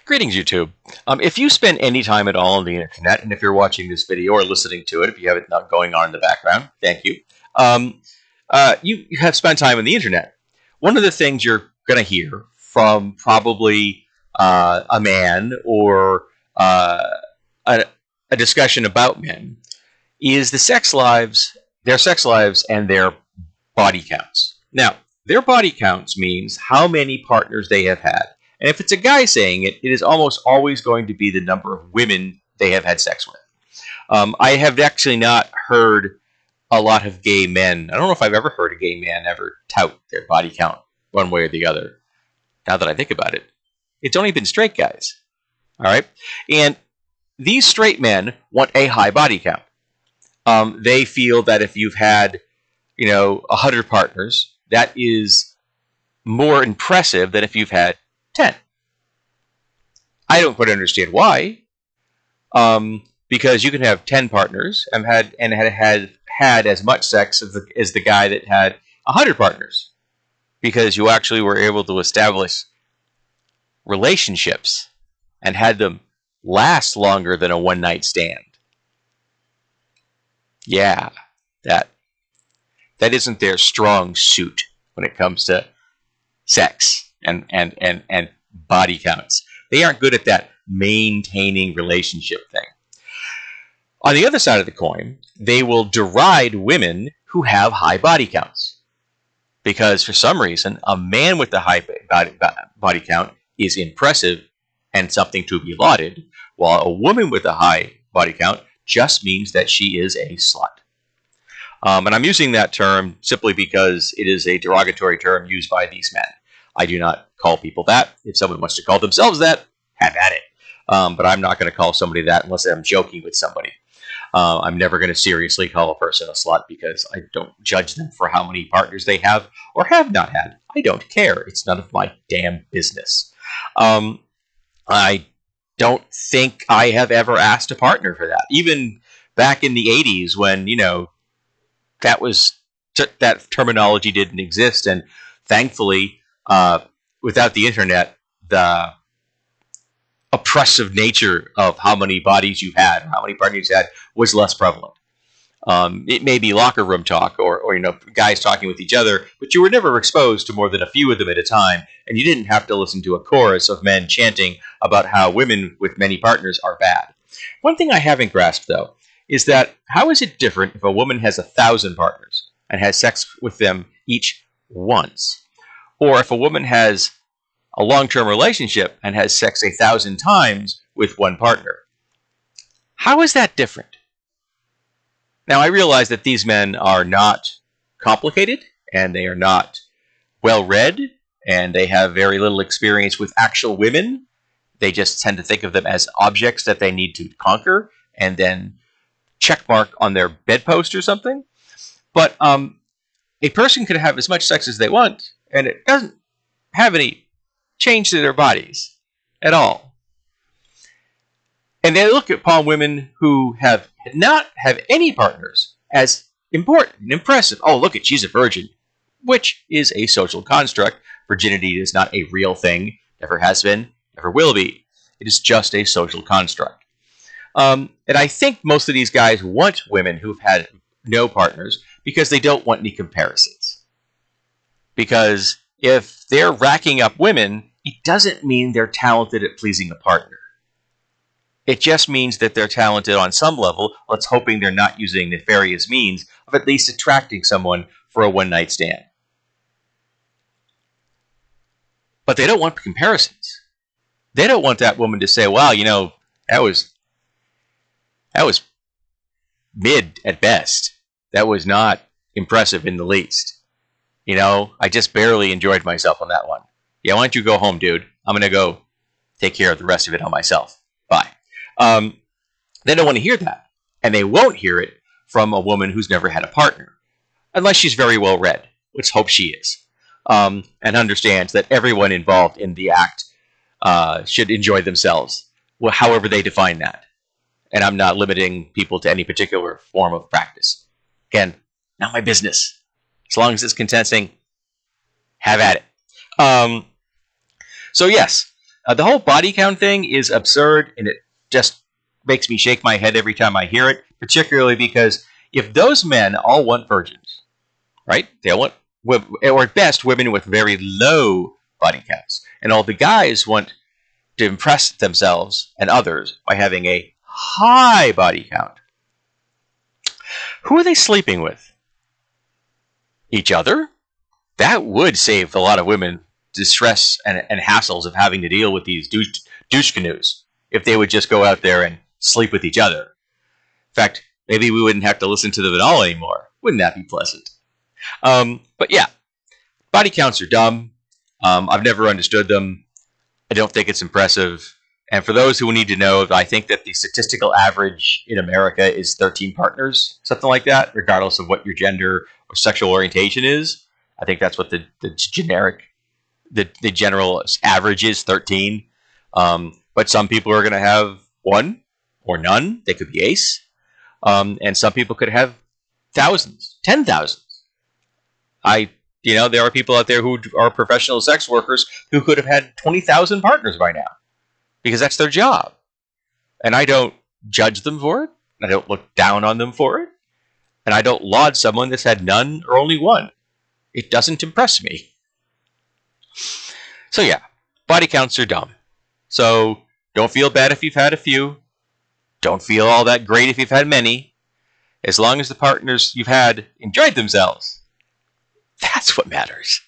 Greetings, YouTube. If you spend any time at all on the internet, and if you're watching this video or listening to it, if you have it not going on in the background, thank you. You have spent time on the internet. One of the things you're going to hear from probably a man or a discussion about men is their sex lives, and their body counts. Now, their body counts means how many partners they have had. And if it's a guy saying it, it is almost always going to be the number of women they have had sex with. I have actually not heard a lot of gay men. I don't know if I've ever heard a gay man ever tout their body count one way or the other. Now that I think about it, it's only been straight guys. All right. And these straight men want a high body count. They feel that if you've had, 100 partners, that is more impressive than if you've had 10. I don't quite understand why. Because you can have 10 partners and had as much sex as the guy that had 100 partners, because you actually were able to establish relationships and had them last longer than a one-night stand. Yeah, that isn't their strong suit when it comes to sex and body counts. They aren't good at that maintaining relationship thing. On the other side of the coin, they will deride women who have high body counts, because for some reason, a man with a high body count is impressive and something to be lauded, while a woman with a high body count just means that she is a slut. And I'm using that term simply because it is a derogatory term used by these men. I do not call people that. If someone wants to call themselves that, have at it. But I'm not going to call somebody that unless I'm joking with somebody. I'm never going to seriously call a person a slut, because I don't judge them for how many partners they have or have not had. I don't care. It's none of my damn business. I don't think I have ever asked a partner for that. Even back in the 80s when, that terminology didn't exist. And thankfully, without the internet, the oppressive nature of how many bodies you've had, or how many partners you've had, was less prevalent. It may be locker room talk or guys talking with each other, but you were never exposed to more than a few of them at a time, and you didn't have to listen to a chorus of men chanting about how women with many partners are bad. One thing I haven't grasped, though, is that how is it different if a woman has 1,000 partners and has sex with them each once? Or if a woman has a long-term relationship and has sex 1,000 times with one partner. How is that different? Now, I realize that these men are not complicated, and they are not well-read, and they have very little experience with actual women. They just tend to think of them as objects that they need to conquer and then checkmark on their bedpost or something. But a person can have as much sex as they want, and it doesn't have any change to their bodies at all. And they look upon women who have not have any partners as important and impressive. Oh, look she's a virgin, which is a social construct. Virginity is not a real thing, never has been, never will be. It is just a social construct. And I think most of these guys want women who've had no partners because they don't want any comparisons. Because if they're racking up women, it doesn't mean they're talented at pleasing a partner. It just means that they're talented on some level. Let's hoping they're not using nefarious means of at least attracting someone for a one-night stand. But they don't want comparisons. They don't want that woman to say, wow, that was mid at best. That was not impressive in the least. I just barely enjoyed myself on that one. Yeah, why don't you go home, dude? I'm going to go take care of the rest of it on myself. Bye. They don't want to hear that. And they won't hear it from a woman who's never had a partner. Unless she's very well read, which hope she is. And understands that everyone involved in the act should enjoy themselves, however they define that. And I'm not limiting people to any particular form of practice. Again, not my business. As long as it's consenting, have at it. So yes, The whole body count thing is absurd, and it just makes me shake my head every time I hear it, particularly because if those men all want virgins, right? They all want, or at best, women with very low body counts. And all the guys want to impress themselves and others by having a high body count. Who are they sleeping with? Each other? That would save a lot of women distress and hassles of having to deal with these douche canoes if they would just go out there and sleep with each other. In fact, maybe we wouldn't have to listen to them at all anymore. Wouldn't that be pleasant? But yeah, body counts are dumb. I've never understood them. I don't think it's impressive. And for those who need to know, I think that the statistical average in America is 13 partners, something like that, regardless of what your gender or sexual orientation is. I think that's what the general average is, 13. But some people are going to have one or none. They could be ace. And some people could have thousands, 10,000. There are people out there who are professional sex workers who could have had 20,000 partners by now because that's their job. And I don't judge them for it. I don't look down on them for it. And I don't laud someone that's had none or only one. It doesn't impress me. So yeah, body counts are dumb. So don't feel bad if you've had a few. Don't feel all that great if you've had many. As long as the partners you've had enjoyed themselves. That's what matters.